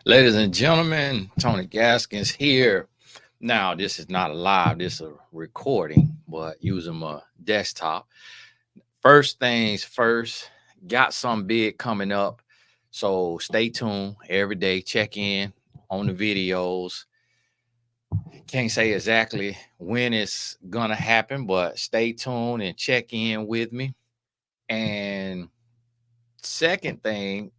Ladies and gentlemen, Tony Gaskins here. Now, this is not a live, this is a recording, but using my desktop. First things first, got some big coming up. So stay tuned every day, check in on the videos. Can't say exactly when it's gonna happen, but stay tuned and check in with me. And second thing,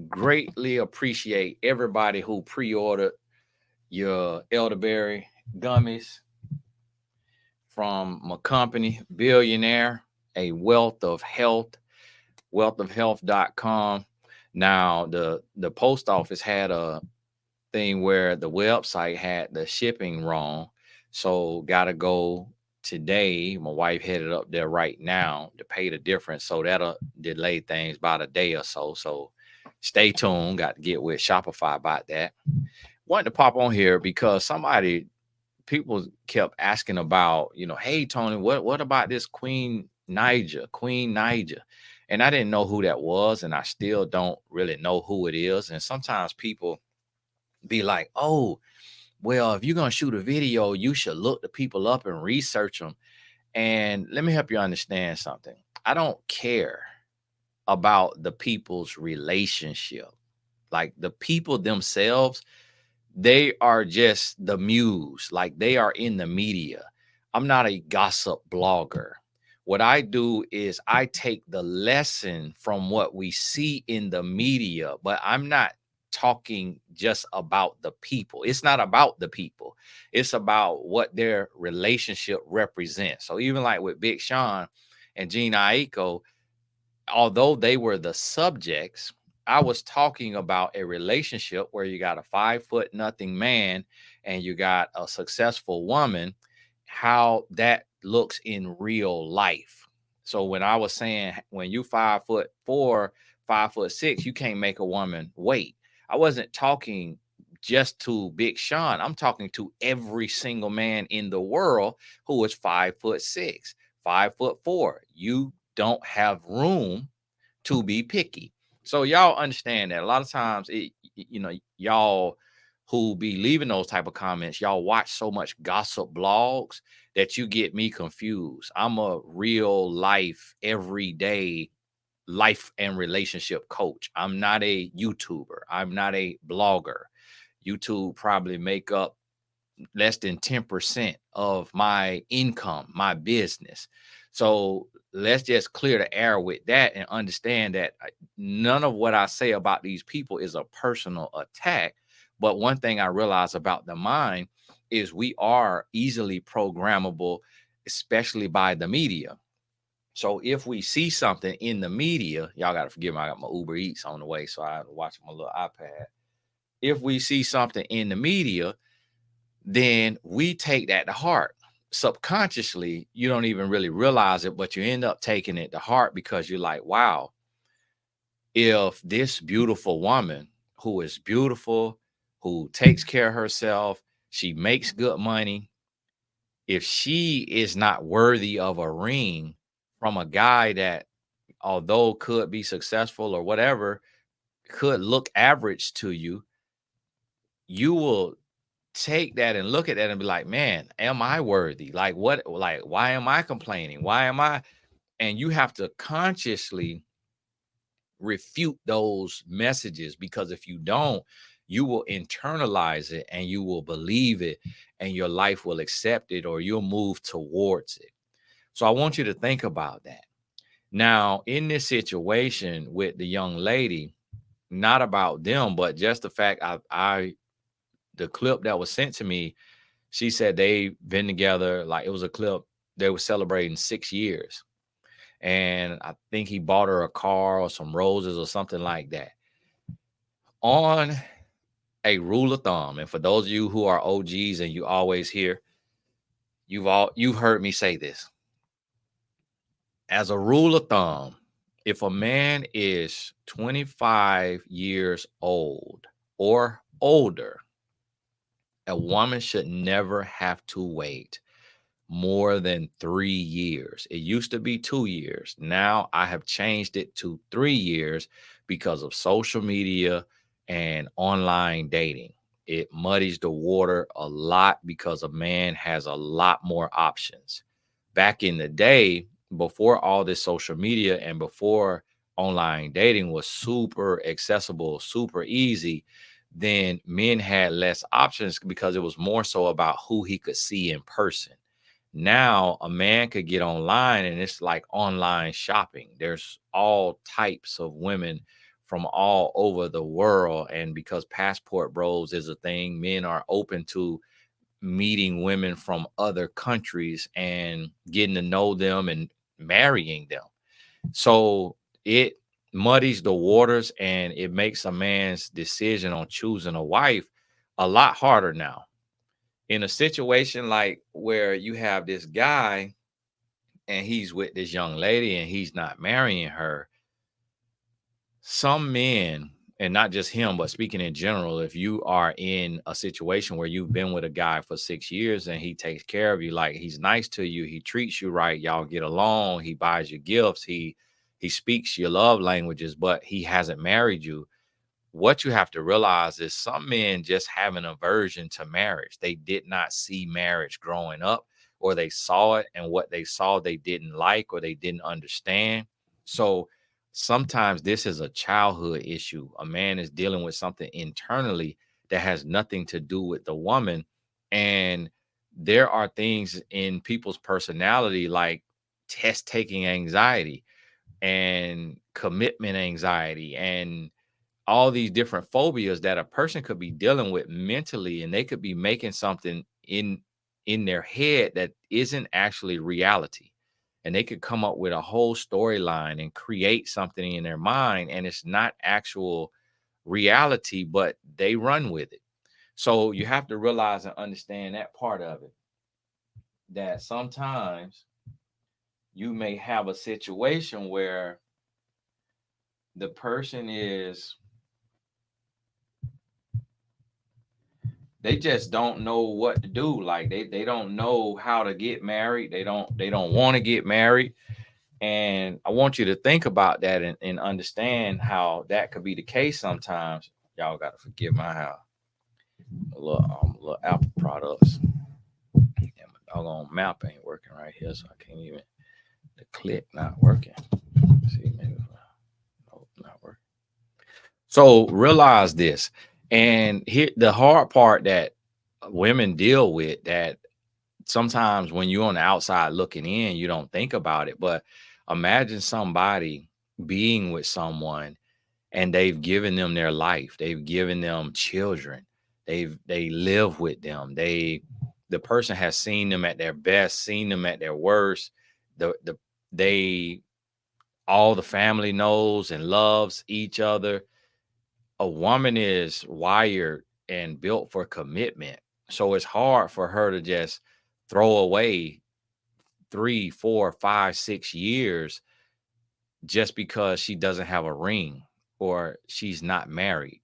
greatly appreciate everybody who pre-ordered your elderberry gummies from my company, Billionaire, a wealth of health, wealthofhealth.com. Now, the post office had a thing where the website had the shipping wrong. So, got to go today. My wife headed up there right now to pay the difference. So, that'll delay things about a day or so. So, stay tuned. Got to get with Shopify about that. Wanted to pop on here because people kept asking about, hey Tony, what about this Queen Niger? And I didn't know who that was, and I still don't really know who it is. And sometimes people be like, oh, well, if you're gonna shoot a video, you should look the people up and research them. And let me help you understand something. I don't care about the people's relationship. Like the people themselves, they are just the muse, like they are in the media. I'm not a gossip blogger. What I do is I take the lesson from what we see in the media, but I'm not talking just about the people. It's not about the people, it's about what their relationship represents. So, even like with Big Sean and Gina Aiko, although they were the subjects, I was talking about a relationship where you got a 5 foot nothing man and you got a successful woman, how that looks in real life. So when I was saying when you 5'4", 5'6", you can't make a woman wait. I wasn't talking just to Big Sean. I'm talking to every single man in the world who is 5'6", 5'4". You don't have room to be picky. So y'all understand that a lot of times y'all who be leaving those type of comments, y'all watch so much gossip blogs that you get me confused. I'm a real life, everyday life and relationship coach. I'm not a YouTuber. I'm not a blogger. YouTube probably make up less than 10% of my income, my business. So let's just clear the air with that and understand that none of what I say about these people is a personal attack. But one thing I realize about the mind is we are easily programmable, especially by the media. So if we see something in the media, y'all got to forgive me, I got my Uber Eats on the way, so I have to watch my little iPad. If we see something in the media, then we take that to heart. Subconsciously, you don't even really realize it, but you end up taking it to heart because you're like, wow, if this beautiful woman who is beautiful, who takes care of herself, she makes good money, if she is not worthy of a ring from a guy that, although could be successful or whatever, could look average to you, you will take that and look at that and be like, man, am I worthy? Like, what, like, why am I complaining? Why am I? And you have to consciously refute those messages because if you don't, you will internalize it and you will believe it and your life will accept it or you'll move towards it. So I want you to think about that. Now, in this situation with the young lady, not about them, but just the fact the clip that was sent to me, she said they've been together, like it was a clip, they were celebrating 6 years. And I think he bought her a car or some roses or something like that. On a rule of thumb, and for those of you who are OGs and you always hear, you've heard me say this. As a rule of thumb, if a man is 25 years old or older, a woman should never have to wait more than 3 years. It used to be 2 years. Now I have changed it to 3 years because of social media and online dating. It muddies the water a lot because a man has a lot more options. Back in the day, before all this social media and before online dating was super accessible, super easy, then men had less options because it was more so about who he could see in person. Now, a man could get online and it's like online shopping. There's all types of women from all over the world. And because Passport Bros is a thing, men are open to meeting women from other countries and getting to know them and marrying them. So it muddies the waters and it makes a man's decision on choosing a wife a lot harder now. In a situation like where you have this guy and he's with this young lady and he's not marrying her, some men, and not just him, but speaking in general, if you are in a situation where you've been with a guy for 6 years and he takes care of you, like he's nice to you, he treats you right, y'all get along, he buys you gifts, he speaks your love languages, but he hasn't married you. What you have to realize is some men just have an aversion to marriage. They did not see marriage growing up, or they saw it, and what they saw they didn't like or they didn't understand. So sometimes this is a childhood issue. A man is dealing with something internally that has nothing to do with the woman. And there are things in people's personality like test taking anxiety and commitment anxiety and all these different phobias that a person could be dealing with mentally, and they could be making something in their head that isn't actually reality, and they could come up with a whole storyline and create something in their mind, and it's not actual reality, but they run with it. So you have to realize and understand that part of it, that sometimes you may have a situation where the person is, they just don't know what to do. Like they don't know how to get married. They don't want to get married. And I want you to think about that and understand how that could be the case sometimes. Y'all gotta forgive my how little Apple products. And my doggone map ain't working right here, so I can't even, the click not working. See, maybe nope, not working. So realize this. And here the hard part that women deal with, that sometimes when you're on the outside looking in, you don't think about it. But imagine somebody being with someone and they've given them their life, they've given them children, they live with them. The person has seen them at their best, seen them at their worst. They all the family knows and loves each other. A woman is wired and built for commitment. So it's hard for her to just throw away 3, 4, 5, 6 years just because she doesn't have a ring or she's not married.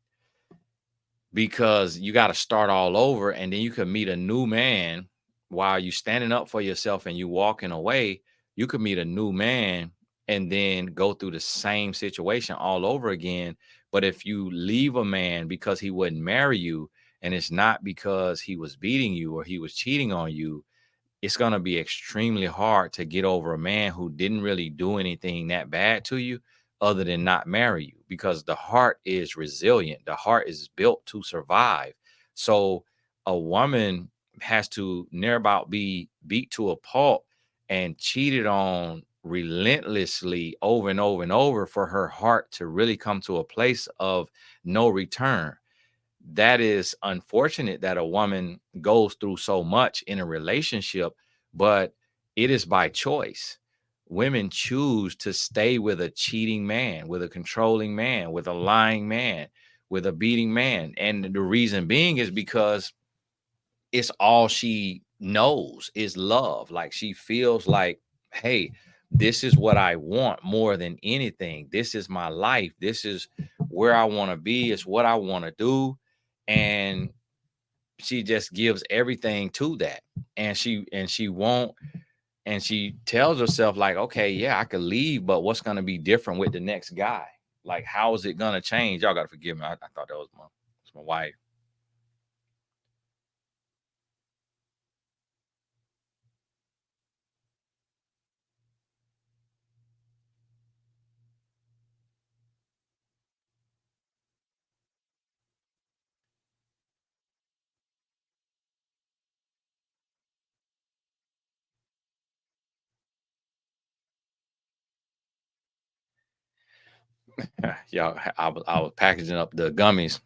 Because you got to start all over, and then you could meet a new man while you standing up for yourself and you walking away. You could meet a new man and then go through the same situation all over again. But if you leave a man because he wouldn't marry you, and it's not because he was beating you or he was cheating on you, it's going to be extremely hard to get over a man who didn't really do anything that bad to you other than not marry you, because the heart is resilient. The heart is built to survive. So a woman has to near about be beat to a pulp and cheated on relentlessly over and over and over for her heart to really come to a place of no return. That is unfortunate that a woman goes through so much in a relationship, but it is by choice. Women choose to stay with a cheating man, with a controlling man, with a lying man, with a beating man. And the reason being is because it's all she knows is love. Like she feels like, hey, this is what I want more than anything. This is my life. This is where I want to be. It's what I want to do. And she just gives everything to that. And she won't, and she tells herself, like, okay, yeah, I could leave, but what's going to be different with the next guy? Like, how is it gonna change? Y'all gotta forgive me. I thought that was my wife. Y'all, I was packaging up the gummies.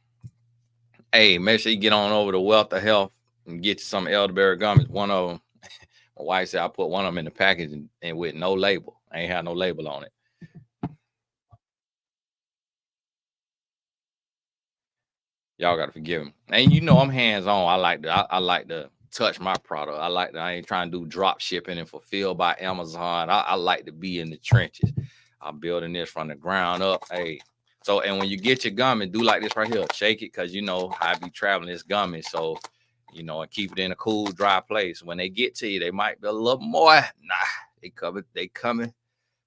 Hey, make sure you get on over to Wealth of Health and get you some elderberry gummies. One of them, my wife said I put one of them in the package and with no label. I ain't had no label on it. Y'all gotta forgive me. And you know I'm hands on. I like to touch my product. I ain't trying to do drop shipping and fulfilled by Amazon. I like to be in the trenches. I'm building this from the ground up. Hey. So and when you get your gummy, do like this right here. Shake it because you know I be traveling this gummy. So and keep it in a cool, dry place. When they get to you, they might be a little more. Nah, they coming,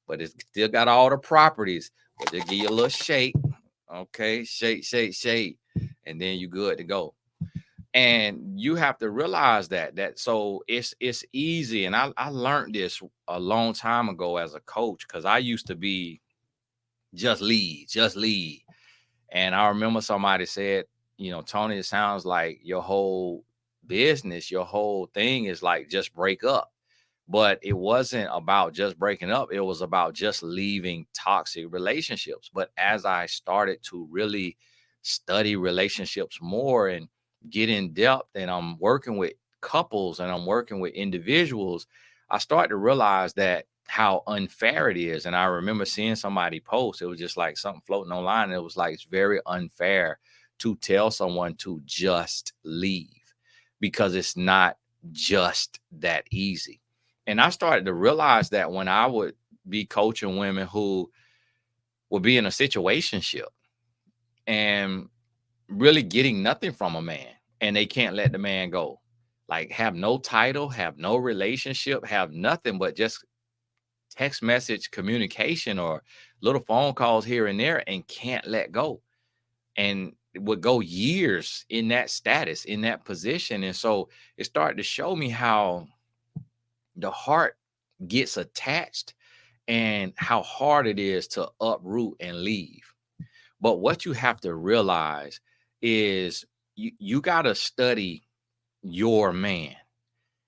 but it's still got all the properties. But they give you a little shake. Okay, shake, shake, shake, and then you good to go. And you have to realize that so it's easy. And I learned this a long time ago as a coach because I used to be just lead. And I remember somebody said, Tony, it sounds like your whole business, your whole thing is like just break up. But it wasn't about just breaking up, it was about just leaving toxic relationships. But as I started to really study relationships more and get in depth, and I'm working with couples and I'm working with individuals, I started to realize that how unfair it is. And I remember seeing somebody post, it was just like something floating online. And it was like, it's very unfair to tell someone to just leave because it's not just that easy. And I started to realize that when I would be coaching women who would be in a situationship and really getting nothing from a man, and they can't let the man go, like have no title, have no relationship, have nothing but just text message communication or little phone calls here and there, and can't let go, and would go years in that status, in that position. And so it started to show me how the heart gets attached and how hard it is to uproot and leave. But what you have to realize is you got to study your man,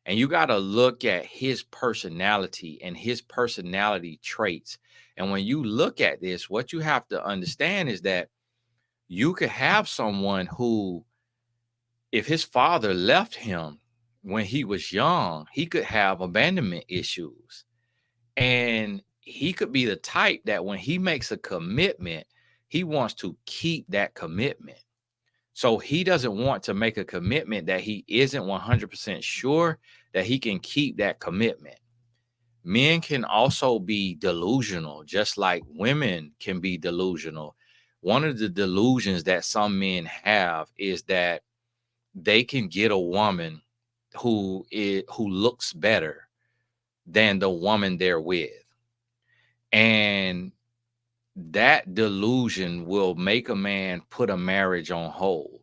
and you got to look at his personality and his personality traits. And when you look at this, what you have to understand is that you could have someone who, if his father left him when he was young, he could have abandonment issues. And he could be the type that when he makes a commitment, he wants to keep that commitment. So he doesn't want to make a commitment that he isn't 100% sure that he can keep that commitment. Men can also be delusional, just like women can be delusional. One of the delusions that some men have is that they can get a woman who looks better than the woman they're with. And that delusion will make a man put a marriage on hold.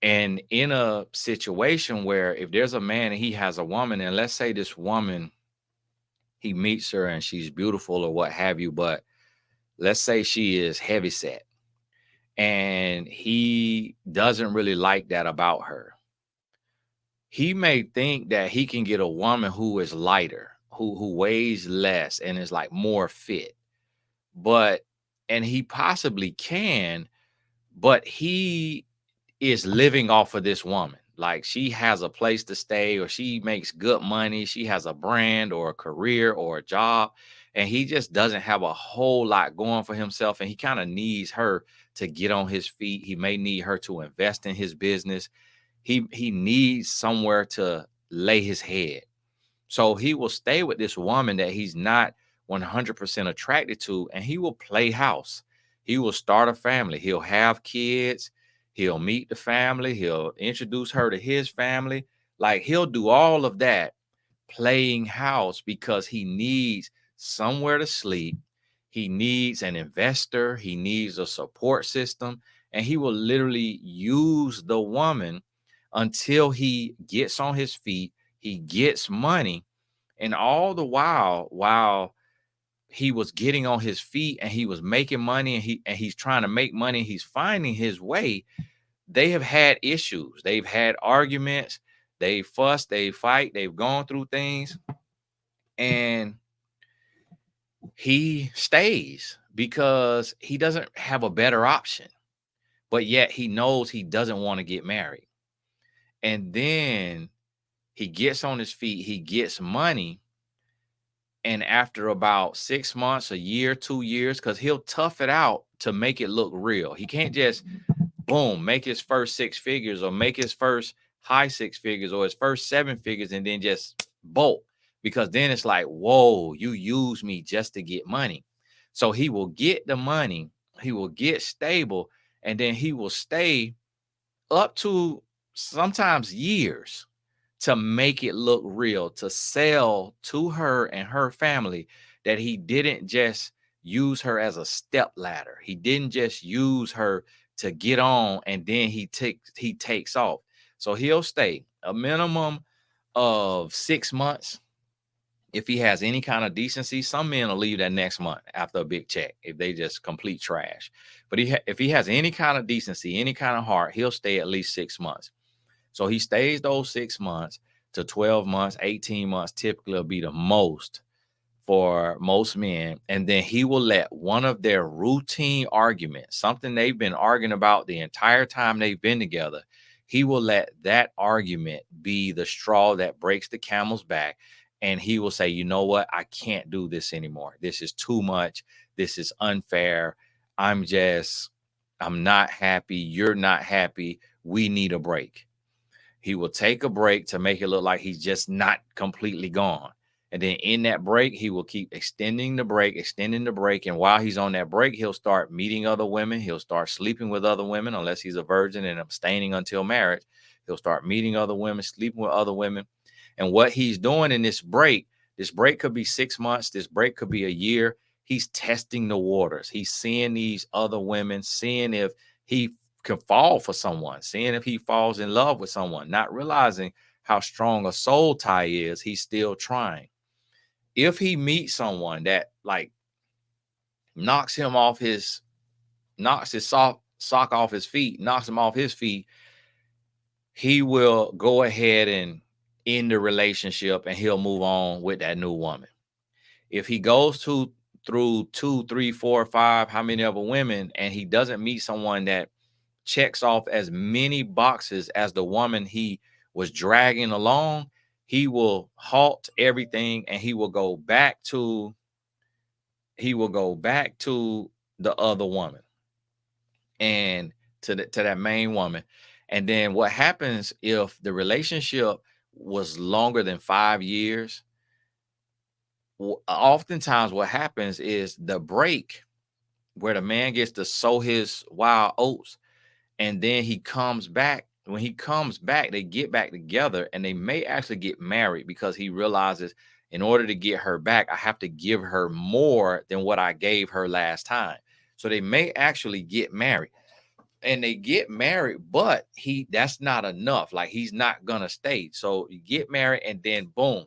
And in a situation where if there's a man and he has a woman, and let's say this woman, he meets her and she's beautiful or what have you, but let's say she is heavy set and he doesn't really like that about her. He may think that he can get a woman who is lighter, who weighs less and is like more fit. But and he possibly can, but he is living off of this woman. Like she has a place to stay, or she makes good money, she has a brand or a career or a job, and he just doesn't have a whole lot going for himself, and he kind of needs her to get on his feet. He may need her to invest in his business. He needs somewhere to lay his head. So he will stay with this woman that he's not 100% attracted to, and he will play house. He will start a family. He'll have kids. He'll meet the family. He'll introduce her to his family. Like he'll do all of that playing house because he needs somewhere to sleep. He needs an investor, he needs a support system, and he will literally use the woman until he gets on his feet, he gets money, and all the while he was getting on his feet and he was making money and he's trying to make money, he's finding his way. They have had issues, they've had arguments, they fuss, they fight, they've gone through things, and he stays because he doesn't have a better option, but yet he knows he doesn't want to get married. And then he gets on his feet, he gets money, and after about 6 months, a year, 2 years, because he'll tough it out to make it look real. He can't just boom, make his first 6 figures or make his first high 6 figures or his first 7 figures and then just bolt, because then it's like, whoa, you use me just to get money. So he will get the money, he will get stable, and then he will stay up to sometimes years to make it look real, to sell to her and her family that he didn't just use her as a step ladder. He didn't just use her to get on and then he takes off. So he'll stay a minimum of 6 months if he has any kind of decency. Some men will leave that next month after a big check if they just complete trash. But if he has any kind of decency, any kind of heart, he'll stay at least 6 months. So he stays those 6 months to 12 months, 18 months typically will be the most for most men. And then he will let one of their routine arguments, something they've been arguing about the entire time they've been together, he will let that argument be the straw that breaks the camel's back. And he will say, you know what? I can't do this anymore. This is too much. This is unfair. I'm just, I'm not happy. You're not happy. We need a break. He will take a break to make it look like he's just not completely gone. And then in that break, he will keep extending the break, extending the break. And while he's on that break, he'll start meeting other women. He'll start sleeping with other women, unless he's a virgin and abstaining until marriage. He'll start meeting other women, sleeping with other women. And what he's doing in this break could be 6 months, this break could be a year. He's testing the waters. He's seeing these other women, seeing if he could fall for someone, seeing if he falls in love with someone, not realizing how strong a soul tie is. He's still trying. If he meets someone that like knocks him off his, knocks his sock off his feet, knocks him off his feet, he will go ahead and end the relationship and he'll move on with that new woman. If he goes through 2, 3, 4, 5, how many other women, and he doesn't meet someone that checks off as many boxes as the woman he was dragging along, he will halt everything and he will go back to the other woman and to that main woman. And then what happens if the relationship was longer than 5 years? Oftentimes what happens is the break where the man gets to sow his wild oats, and then he comes back. When he comes back, they get back together and they may actually get married, because he realizes, in order to get her back, I have to give her more than what I gave her last time. So they may actually get married, and they get married, but that's not enough. Like, he's not gonna stay. So you get married and then boom,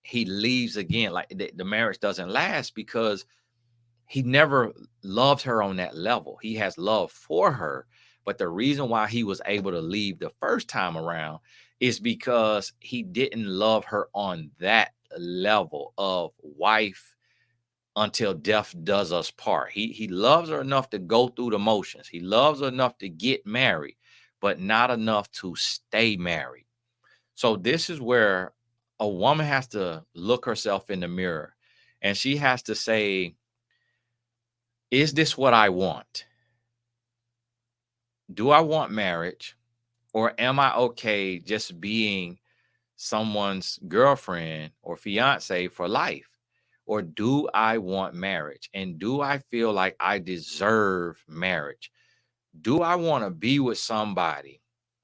he leaves again. Like, the marriage doesn't last because he never loved her on that level. He has love for her, but the reason why he was able to leave the first time around is because he didn't love her on that level of wife until death does us part. He loves her enough to go through the motions. He loves her enough to get married, but not enough to stay married. So this is where a woman has to look herself in the mirror and she has to say, is this what I want? Do I want marriage, or am I okay just being someone's girlfriend or fiance for life? Or do I want marriage? And do I feel like I deserve marriage? Do I want to be with somebody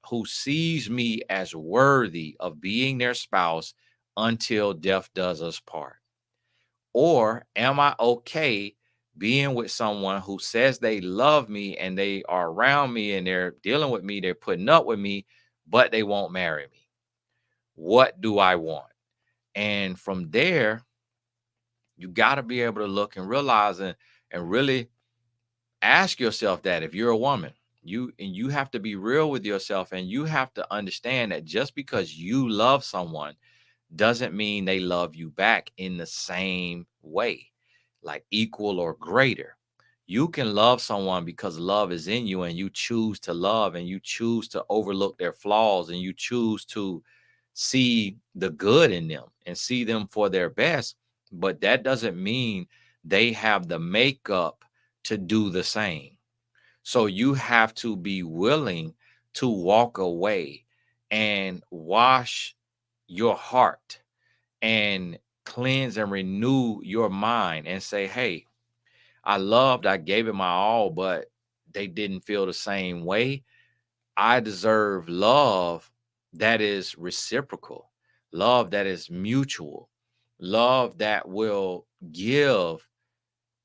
who sees me as worthy of being their spouse until death does us part? Or am I okay being with someone who says they love me and they are around me and they're dealing with me, they're putting up with me, but they won't marry me? What do I want? And from there, you got to be able to look and realize and really ask yourself that if you're a woman, you have to be real with yourself and you have to understand that just because you love someone doesn't mean they love you back in the same way, like equal or greater. You can love someone because love is in you and you choose to love and you choose to overlook their flaws and you choose to see the good in them and see them for their best. But that doesn't mean they have the makeup to do the same. So you have to be willing to walk away and wash your heart and cleanse and renew your mind and say, hey, I gave it my all, but they didn't feel the same way. I deserve love that is reciprocal, love that is mutual, love that will give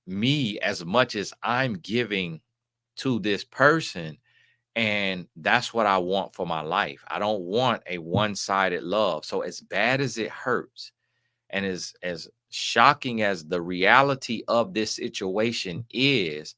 me as much as I'm giving to this person. And that's what I want for my life. I don't want a one-sided love. So as bad as it hurts, and as shocking as the reality of this situation is,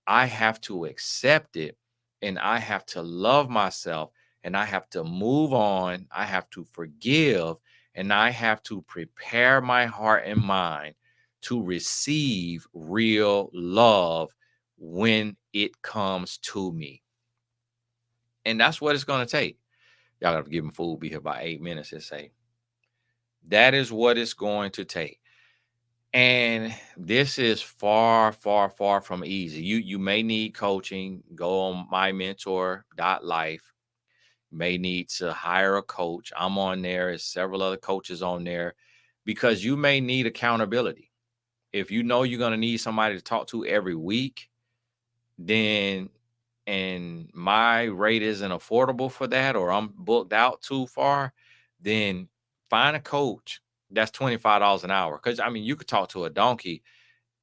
I have to accept it and I have to love myself and I have to move on. I have to forgive and I have to prepare my heart and mind to receive real love when it comes to me. And that's what it's going to take. Y'all got to give him food, be here by 8 minutes and say, that is what it's going to take. And this is far, far, far from easy. You may need coaching. Go on mymentor.life. May need to hire a coach. I'm on there. There's several other coaches on there because you may need accountability. If you know you're going to need somebody to talk to every week, then and my rate isn't affordable for that, or I'm booked out too far, then find a coach that's $25 an hour. Because I mean, you could talk to a donkey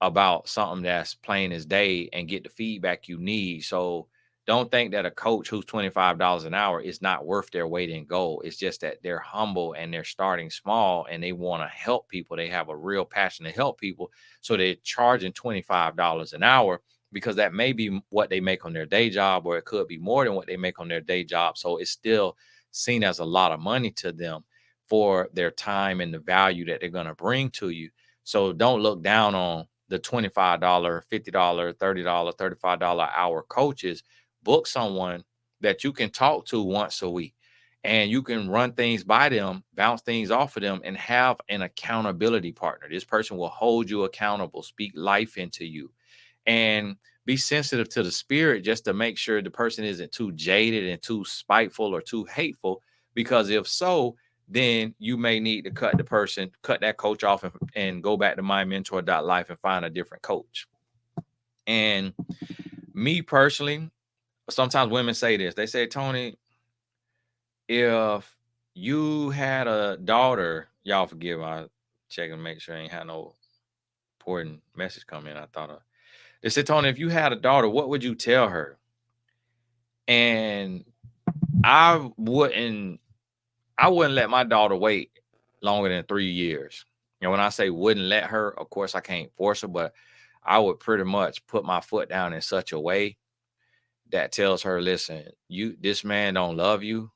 about something that's plain as day and get the feedback you need. So don't think that a coach who's $25 an hour is not worth their weight in gold. It's just that they're humble and they're starting small and they want to help people. They have a real passion to help people. So they're charging $25 an hour because that may be what they make on their day job, or it could be more than what they make on their day job. So it's still seen as a lot of money to them for their time and the value that they're going to bring to you. So don't look down on the $25, $50, $30, $35 hour coaches. Book someone that you can talk to once a week and you can run things by them, bounce things off of them, and have an accountability partner. This person will hold you accountable, speak life into you, and be sensitive to the spirit just to make sure the person isn't too jaded and too spiteful or too hateful. Because if so, then you may need to cut that coach off and go back to mymentor.life and find a different coach. And me personally, sometimes women say this. They say, Tony, if you had a daughter, y'all forgive I check and make sure I ain't had no important message come in. I thought they said, Tony, if you had a daughter, what would you tell her? And I wouldn't I wouldn't let my daughter wait longer than 3 years. And when I say wouldn't let her, of course I can't force her, but I would pretty much put my foot down in such a way that tells her, listen, this man don't love you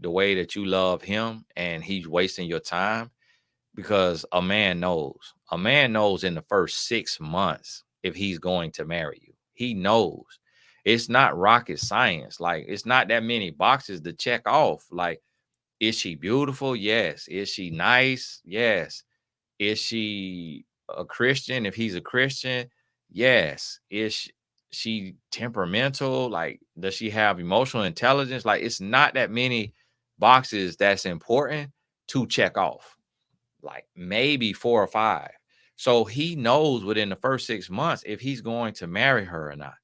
the way that you love him, and he's wasting your time. Because a man knows. A man knows in the first 6 months if he's going to marry you. He knows. It's not rocket science. Like, it's not that many boxes to check off. Like, is she beautiful? Yes. Is she nice? Yes. Is she a Christian? If he's a Christian, yes. She temperamental? Like, does she have emotional intelligence? Like, it's not that many boxes that's important to check off. Like maybe 4 or 5. So he knows within the first 6 months if he's going to marry her or not.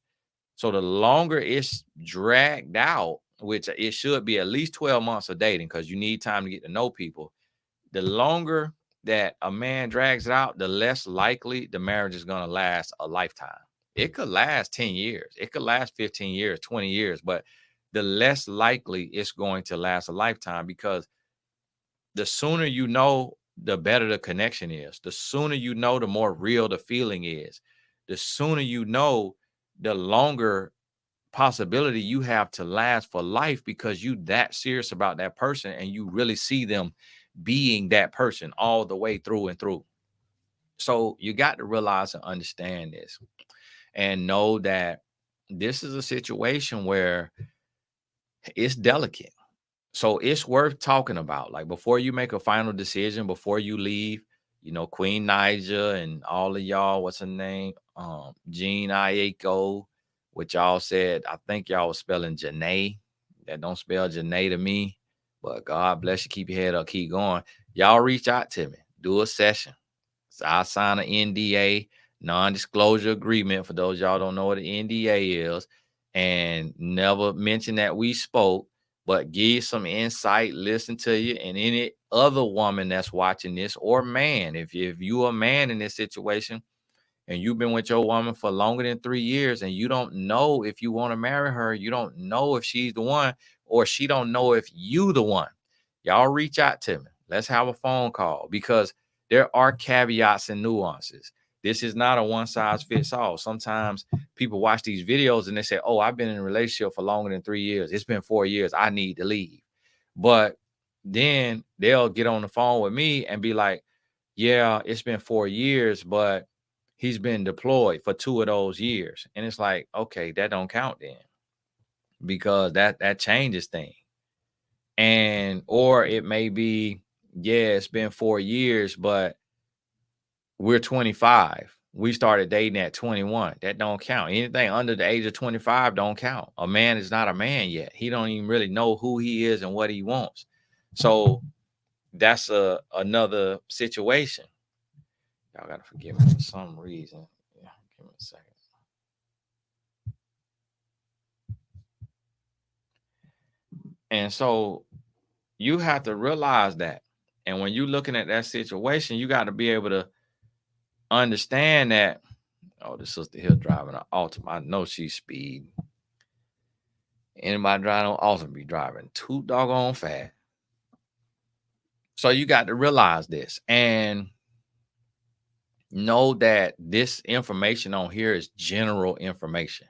So the longer it's dragged out, which it should be at least 12 months of dating because you need time to get to know people. The longer that a man drags it out, the less likely the marriage is going to last a lifetime. It could last 10 years, it could last 15 years, 20 years, but the less likely it's going to last a lifetime, because the sooner you know, the better the connection is. The sooner you know, the more real the feeling is. The sooner you know, the longer possibility you have to last for life, because you that serious about that person and you really see them being that person all the way through and through. So you got to realize and understand this and know that this is a situation where it's delicate. So it's worth talking about. Like, before you make a final decision, before you leave, Queen Naija and all of y'all, what's her name? Jean Ayako, which y'all said, I think y'all was spelling Janae. That don't spell Janae to me. But God bless you. Keep your head up. Keep going. Y'all reach out to me. Do a session. So I sign an NDA, non-disclosure agreement, for those y'all don't know what an NDA is, and never mention that we spoke, but give some insight, listen to you, and any other woman that's watching this, or man, if you a man in this situation and you've been with your woman for longer than 3 years and you don't know if you want to marry her, you don't know if she's the one, or she don't know if you the one, y'all reach out to me. Let's have a phone call, because there are caveats and nuances. This is not a one size fits all. Sometimes people watch these videos and they say, oh, I've been in a relationship for longer than 3 years. It's been 4 years. I need to leave. But then they'll get on the phone with me and be like, yeah, it's been 4 years, but he's been deployed for 2 of those years. And it's like, okay, that don't count then, because that changes things. And or it may be, yeah, it's been 4 years, but we're 25. We started dating at 21. That don't count. Anything under the age of 25 don't count. A man is not a man yet. He don't even really know who he is and what he wants. So that's another situation. Y'all gotta forgive me for some reason. Yeah, give me a second. And so you have to realize that. And when you're looking at that situation, you got to be able to understand that. Oh, this sister here driving an Altima. I know she's speed. Anybody driving on Altima be driving too doggone fast. So you got to realize this and know that this information on here is general information.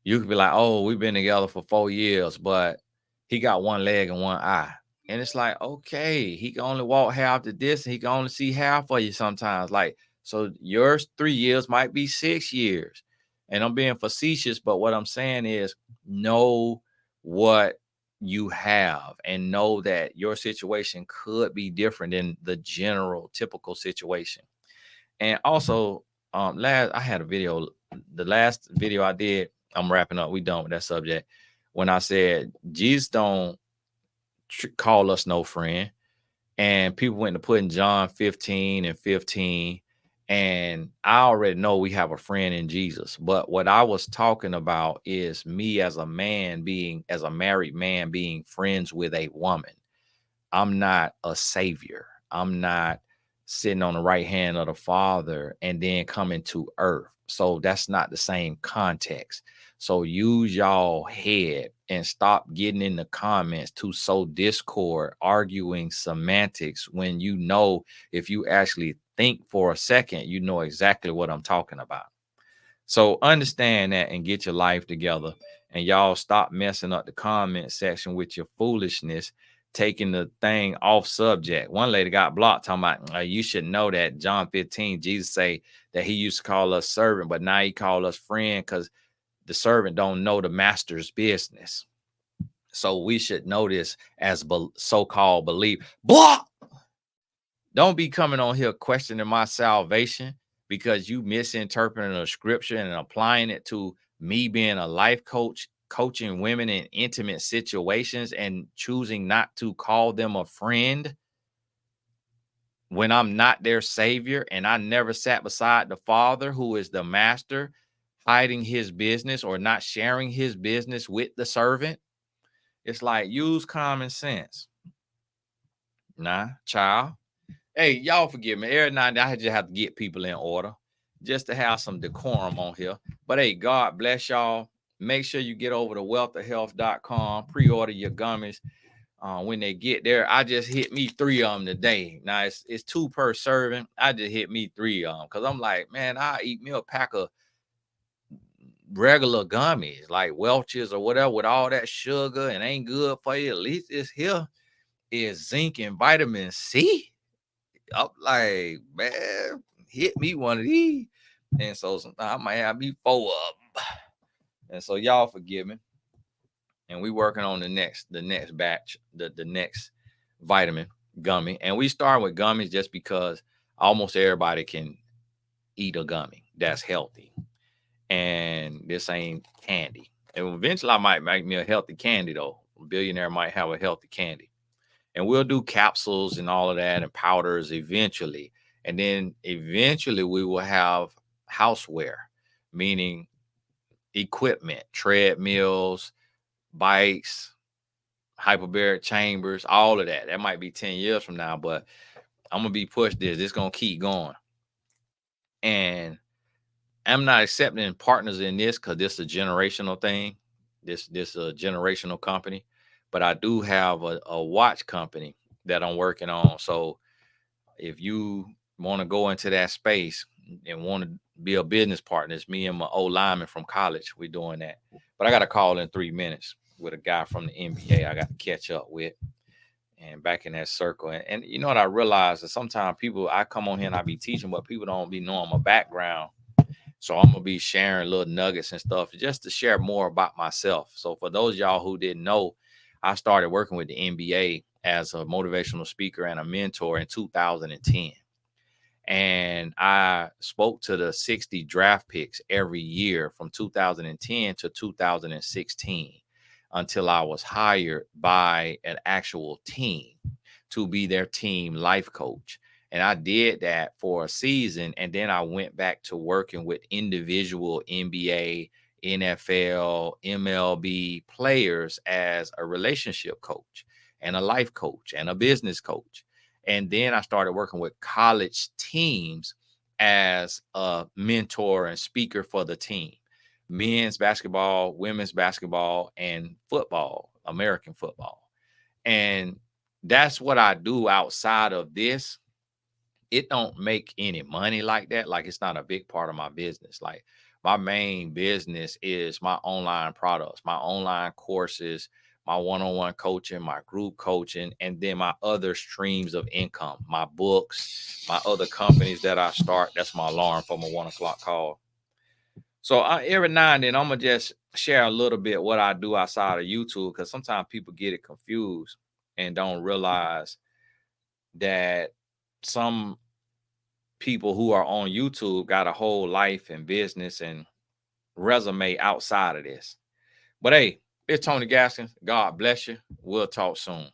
You could be like, oh, we've been together for 4 years, but he got one leg and one eye. And it's like, okay, he can only walk half the distance. He can only see half of you sometimes. Like, so yours 3 years might be 6 years. And I'm being facetious, but what I'm saying is know what you have and know that your situation could be different than the general typical situation. And also, last I had a video, the last video I did, I'm wrapping up. We done with that subject. When I said Jesus don't call us no friend, and people went to put in John 15 and 15, and I already know we have a friend in Jesus. But what I was talking about is me as a man being, as a married man, being friends with a woman. I'm not a savior. I'm not sitting on the right hand of the Father and then coming to earth. So that's not the same context. So use y'all head and stop getting in the comments to sow discord, arguing semantics, when you know, if you actually think for a second, you know exactly what I'm talking about. So understand that and get your life together. And y'all stop messing up the comment section with your foolishness, taking the thing off subject. One lady got blocked talking about, you should know that John 15, Jesus say that he used to call us servant, but now he call us friend because the servant don't know the master's business. So we should know this as so-called believe. Block! Don't be coming on here questioning my salvation because you misinterpreting a scripture and applying it to me being a life coach, coaching women in intimate situations and choosing not to call them a friend when I'm not their savior and I never sat beside the Father, who is the master, hiding his business or not sharing his business with the servant. It's like, use common sense. Nah, child. Hey, y'all forgive me. Every night I just have to get people in order just to have some decorum on here. But hey, God bless y'all. Make sure you get over to wealthofhealth.com, pre-order your gummies. When they get there, I just hit me 3 of them today. Now it's 2 per serving. I just hit me 3 of them because I'm like, man, I eat me a pack of regular gummies like Welch's or whatever with all that sugar and ain't good for you. At least it's here is zinc and vitamin C. I'm like, man, hit me one of these. And so sometimes I might have me 4 of them. And so y'all forgive me. And we working on the next batch, the next vitamin gummy. And we start with gummies just because almost everybody can eat a gummy that's healthy. And this ain't candy. And eventually I might make me a healthy candy though. A billionaire might have a healthy candy. And we'll do capsules and all of that and powders eventually. And then eventually we will have houseware, meaning equipment, treadmills, bikes, hyperbaric chambers, all of that. That might be 10 years from now, but I'm gonna be pushed this. It's gonna keep going. And I'm not accepting partners in this because this is a generational thing. This a generational company. But I do have a watch company that I'm working on. So if you want to go into that space and want to be a business partner, it's me and my old lineman from college. We're doing that. But I got a call in 3 minutes with a guy from the NBA I got to catch up with and back in that circle. And you know what I realized that sometimes people, I come on here and I be teaching, but people don't be knowing my background. So I'm gonna be sharing little nuggets and stuff just to share more about myself. So for those of y'all who didn't know, I started working with the NBA as a motivational speaker and a mentor in 2010. And I spoke to the 60 draft picks every year from 2010 to 2016 until I was hired by an actual team to be their team life coach. And I did that for a season. And then I went back to working with individual NBA, NFL, MLB players as a relationship coach and a life coach and a business coach. And then I started working with college teams as a mentor and speaker for the team, men's basketball, women's basketball, and football, American football. And that's what I do outside of this. It don't make any money like that. Like it's not a big part of my business. Like my main business is my online products, my online courses, my one-on-one coaching, my group coaching, and then my other streams of income, my books, my other companies that I start. That's my alarm for my 1 o'clock call. So every now and then I'm gonna just share a little bit what I do outside of YouTube because sometimes people get it confused and don't realize that some people who are on YouTube got a whole life and business and resume outside of this. But hey, it's Tony Gaskins. God bless you. We'll talk soon.